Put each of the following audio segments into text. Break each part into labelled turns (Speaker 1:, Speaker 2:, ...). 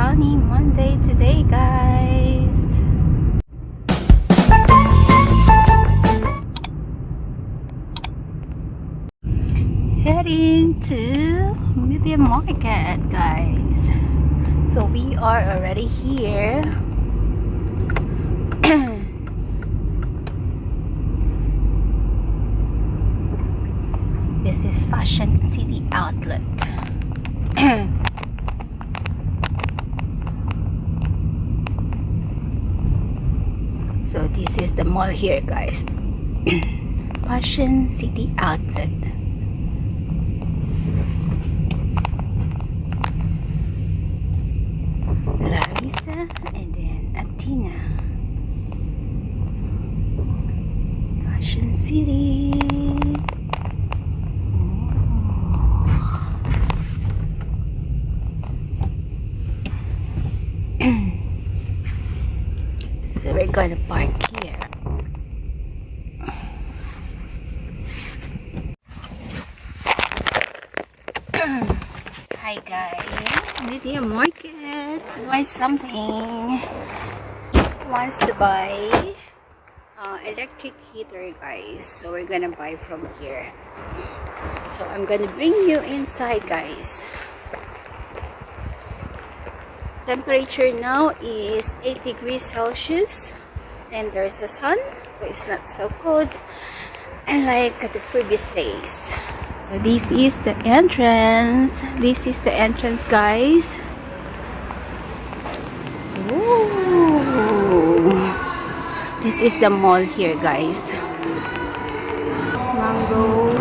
Speaker 1: sunny Monday today, guys. Heading to Media Market, guys. So we are already here. This is Fashion City Outlet. So this is the mall here, guys. Fashion City Outlet. Larissa and then Athena. Fashion City. So we're gonna park here. Hi guys, Media Market. Buy something. Wants to buy electric heater, guys. So we're gonna buy from here. So I'm gonna bring you inside, guys. Temperature now is 8 degrees Celsius and there's the sun, so it's not so cold and like the previous days. So this is the entrance. This is the entrance, guys. Ooh. This is the mall here, guys. Mango.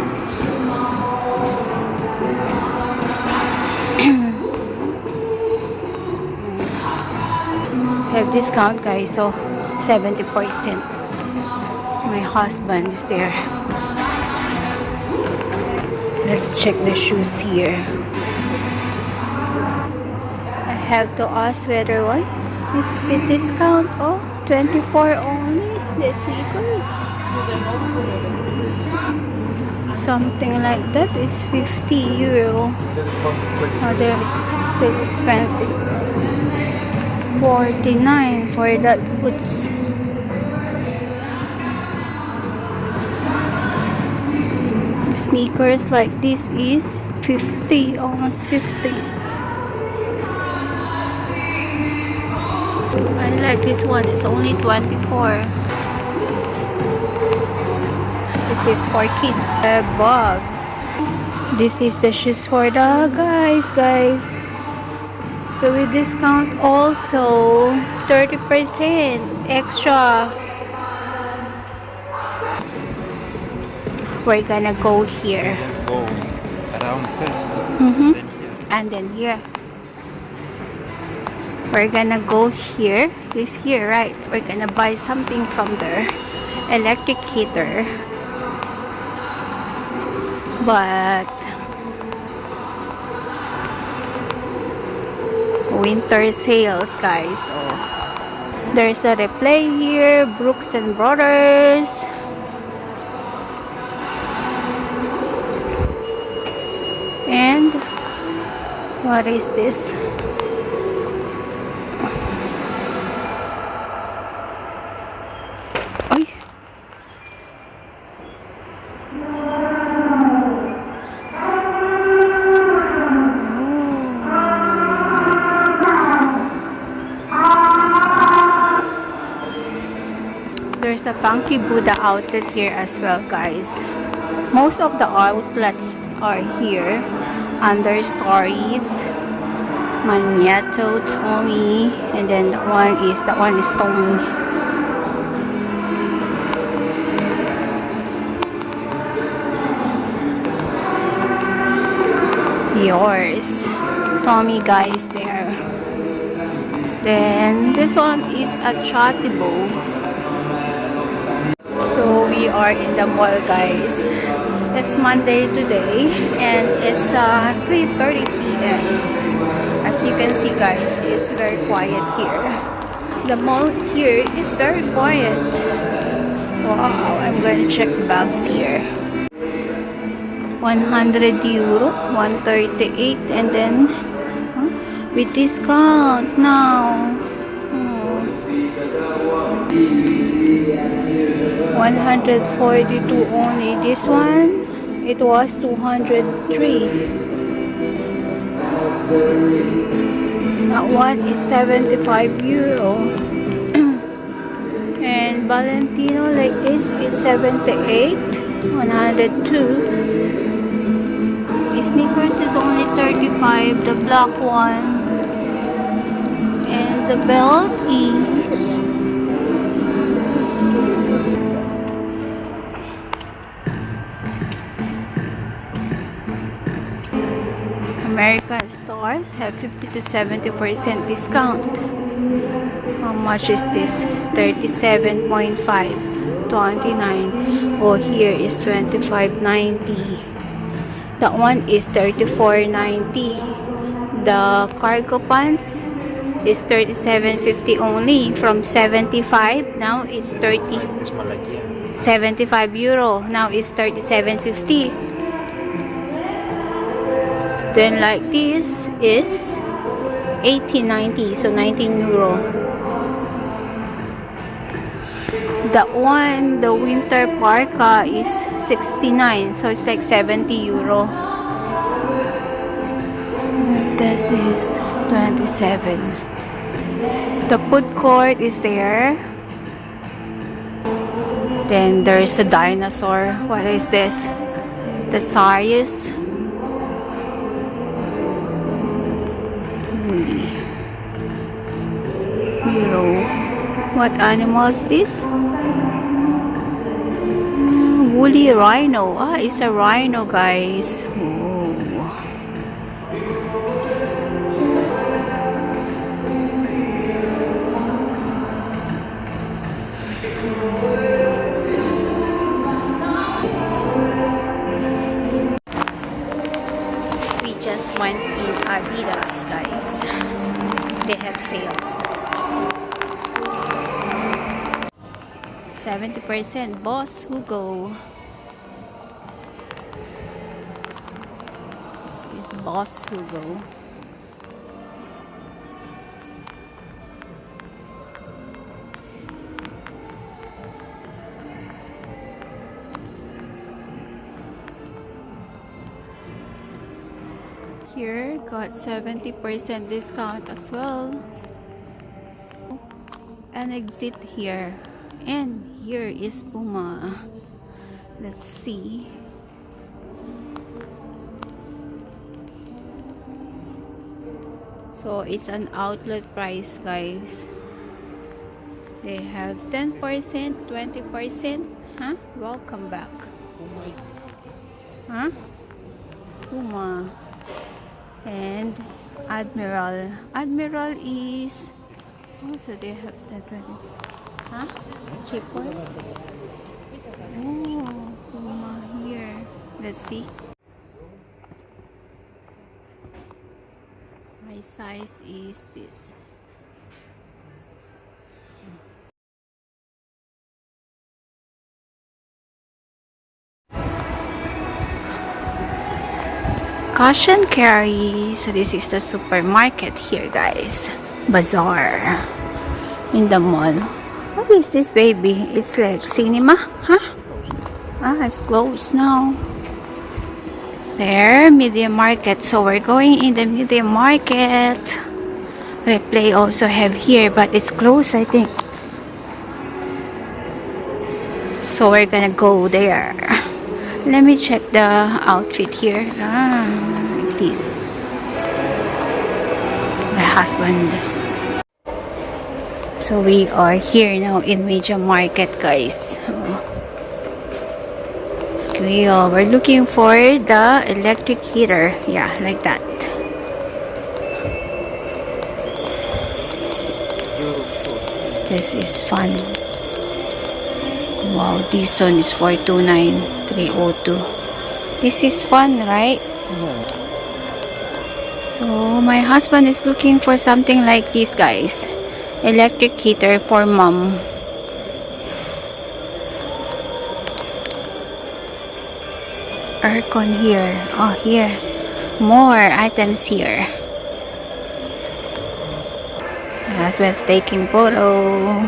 Speaker 1: Have discount, guys, so 70%. My husband is there. Let's check the shoes here. I have to ask whether what is with discount. Oh, 24 only. The sneakers. Something like that is 50 euro. Oh, they're still expensive. 49 for that boots. Sneakers like this is 50, almost 50. I like this one, it's only 24. This is for kids. Bags. This is the shoes for the guys. So we discount also 30% extra. We're gonna go here.
Speaker 2: Go around first.
Speaker 1: And then here. We're gonna go here. This here, right? We're gonna buy something from there. Electric heater. But winter sales, guys. So there's a replay here, Brooks and Brothers. And what is this? Oy. There's a Funky Buddha outlet here as well, guys. Most of the outlets are here. Understories, Magneto, Tommy, and then that one is Tommy. Yours, Tommy, guys, there. Then this one is a Chatibo. So we are in the mall, guys. It's Monday today and it's 3:30 p.m. As you can see, guys, it's very quiet here. The mall here is very quiet. Wow, I'm going to check the bags here. 100 euro, 138, and then with discount now. Oh, 142 only. This one, it was 203. That one is 75 euro. And Valentino like this is 78, 102. Sneakers is only 35, the black one. And the belt is American stores have 50 to 70% discount. How much is this? 37.5, 29. Oh, here is 25.90. That one is 34.90. The cargo pants is 37.50 only. From 75, now it's 75 euro. Now it's 37.50. Then like this is 18.90, so 19 euro. That one, the winter parka is 69, so it's like 70 euro. This is 27. The food court is there. Then there's a dinosaur. What is this? The Sarius. Euro. What animal is this? Woolly rhino. Ah, it's a rhino, guys. Oh. We just went in Adidas, guys. They have sales. 70% Boss Hugo. This is Boss Hugo. Here got 70% discount as well. An exit here. And here is Puma. Let's see. So it's an outlet price, guys. They have 10%, 20%. Huh? Welcome back. Huh? Puma. And Admiral. Admiral is also they have that one. Huh? Cheaper? Oh, Puma here. Let's see. My size is this. Cash and carry. So this is the supermarket here, guys. Bazaar. In the mall. What is this, baby? It's like cinema, huh? Ah, it's closed now. There, media market. So we're going in the media market. Replay also have here, but it's closed, I think. So we're gonna go there. Let me check the outfit here. Ah, like this. My husband. So we are here now in Media Market, guys. We're looking for the electric heater. Yeah, like that. This is fun. Wow, this one is 429,302. This is fun, right? So my husband is looking for something like this, guys. Electric heater for mom. Aircon here. Oh, here. More items here. My husband's taking photo.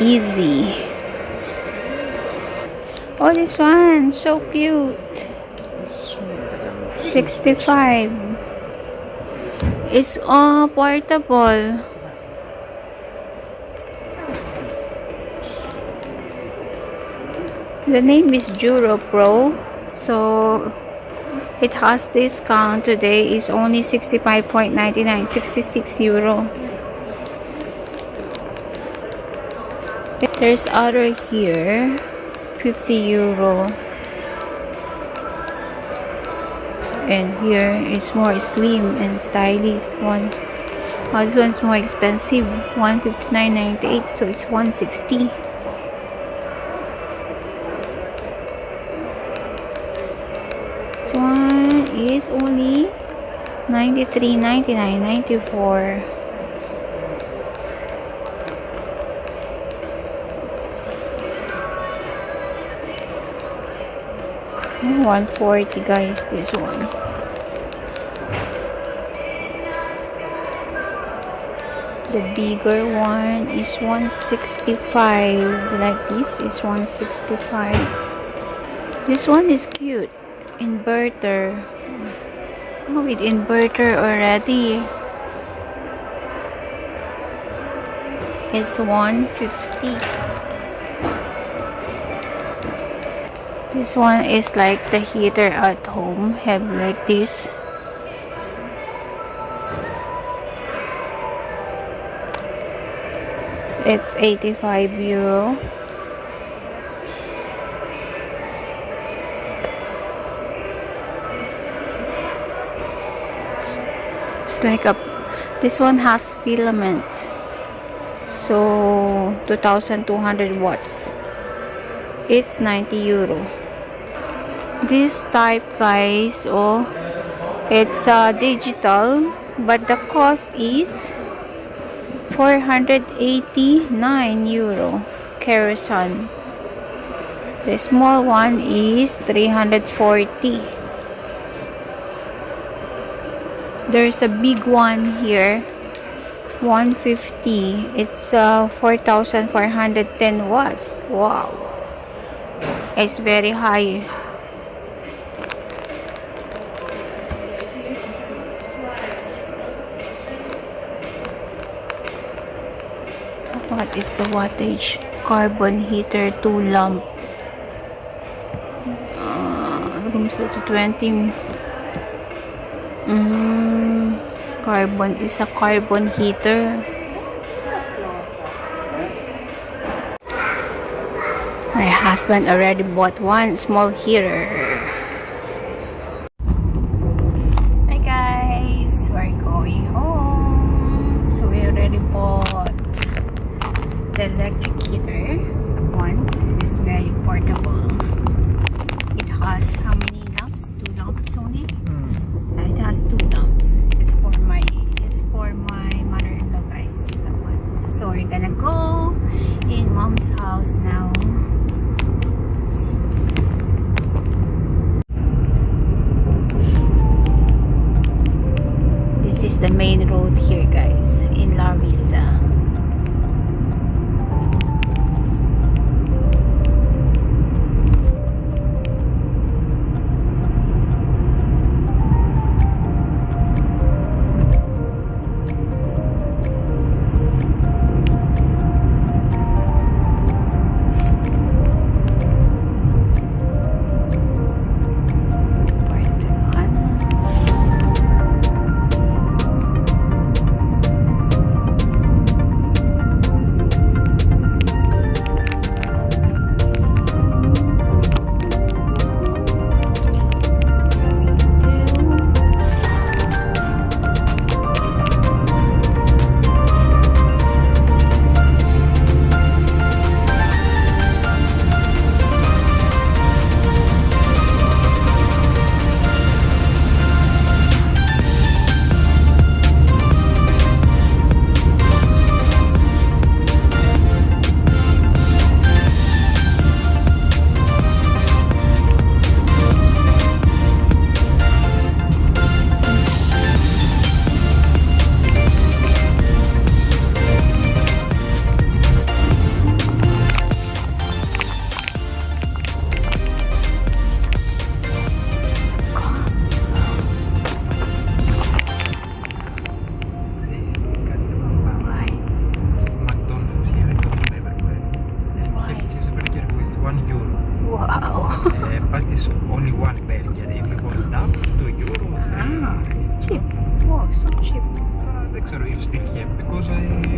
Speaker 1: Easy. Oh, this one, so cute. 65. It's portable. The name is Juro Pro. So it has discount today is only 65.99, 66 euro. There's other here, 50 euro. And here is more slim and stylish one. This one's more expensive, 159.98, so it's 160. This one is only 93.99, 94. Oh, 140 guys, this one. The bigger one is 165. Like this is 165. This one is cute. Inverter. Oh, with inverter already. It's 150. This one is like the heater at home. Have like this. It's 85 euro. It's like this one has filament. So 2200 watts. It's 90 euro. This type guys, it's digital, but the cost is 489 euro. Kerosene. The small one is 340. There's a big one here, 150. It's 4410 watts. Wow, it's very high. What is the wattage? Carbon heater 2 lamp. Room set to 20. Carbon is a carbon heater. My husband already bought one small heater. Hi guys, we're going home. So we already bought the electric heater. One. It is very portable. It has how many lamps? 2 lamps only. It has 2 lamps. It's for my mother-in-law guys. That one. So we're gonna go in mom's house now. This is the main road here guys in Larissa.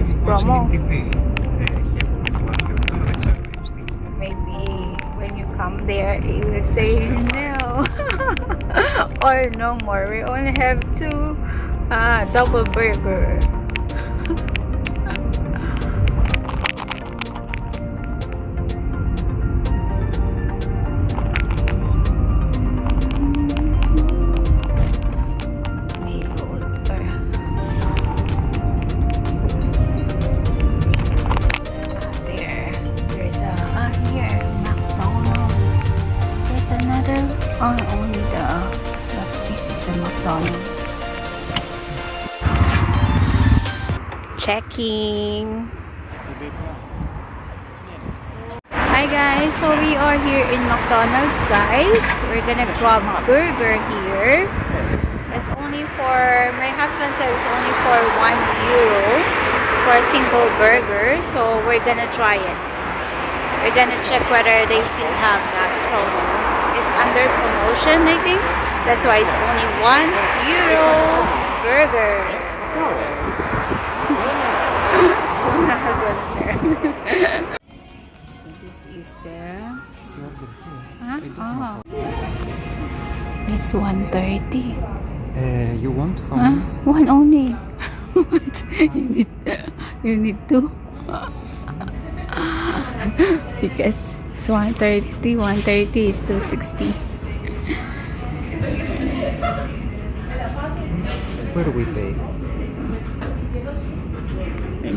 Speaker 1: it's promo.
Speaker 2: TV.
Speaker 1: Maybe when you come there, it will say no. Or no more. We only have two double burger. May road or there's a here McDonald's. There's another only this is the McDonald's. Checking. Hi guys, so we are here in McDonald's, guys. We're gonna grab burger here. It's only for, my husband said it's only for €1 for a single burger, so we're gonna try it. We're gonna check whether they still have that promo. It's under promotion, I think. That's why it's only €1 burger. So my husband's there. So this is the it's 1:30.
Speaker 2: You want how
Speaker 1: Huh?
Speaker 2: many?
Speaker 1: One only. What? You need two. Because it's 1:30. 1:30 is 260.
Speaker 2: Where do we pay?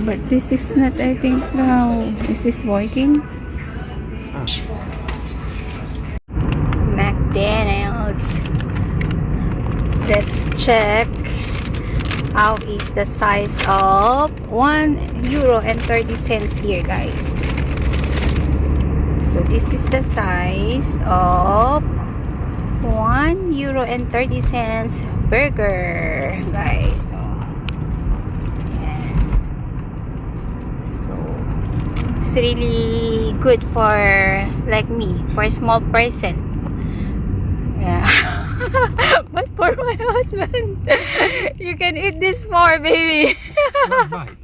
Speaker 1: But this is not, I think, now. Is this working?
Speaker 2: Ah.
Speaker 1: McDonald's. Let's check how is the size of €1.30 here, guys. So this is the size of €1.30 burger, guys. So, yeah. So it's really good for like me, for a small person. Yeah. But for my husband, you can eat this more, baby.
Speaker 2: One bite.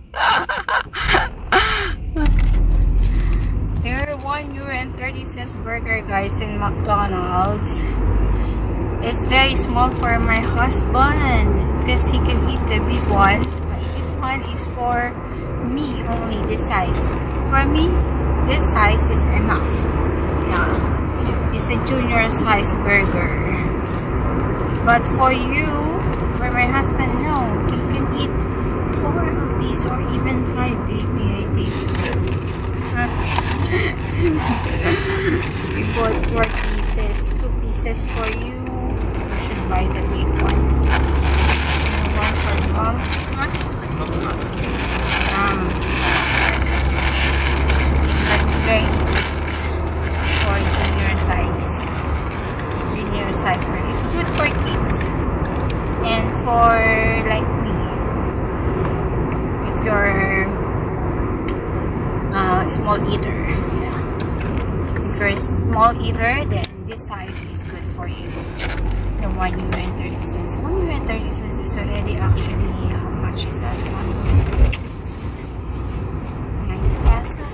Speaker 1: There are €1.30 burger, guys, in McDonald's. It's very small for my husband because he can eat the big one. But this one is for me only, this size. For me, this size is enough. Yeah, it's a junior size burger. But for you, for my husband, no. You can eat 4 of these or even 5, baby, I think. We bought 4 pieces. 2 pieces for you. You should buy the big one. And one for mom. That's great. For junior size. Junior size burger. It's good for kids. And for like me. If you're small eater. Yeah. If you're a small eater, then this size is good for you. The €1.30. €1.30 is already actually, how much is that? 90 pesos.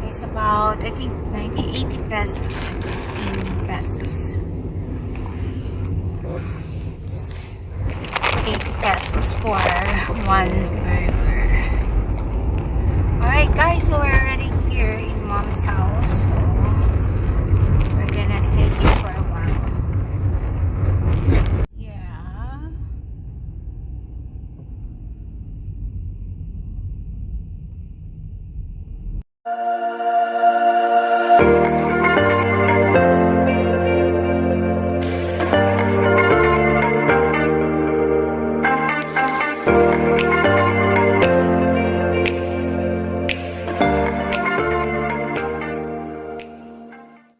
Speaker 1: It's about, I think, 80 pesos in pesos. 80 pesos for one burger. Alright guys, so we're already here in mom's house. So we're gonna stay here for a while. Yeah.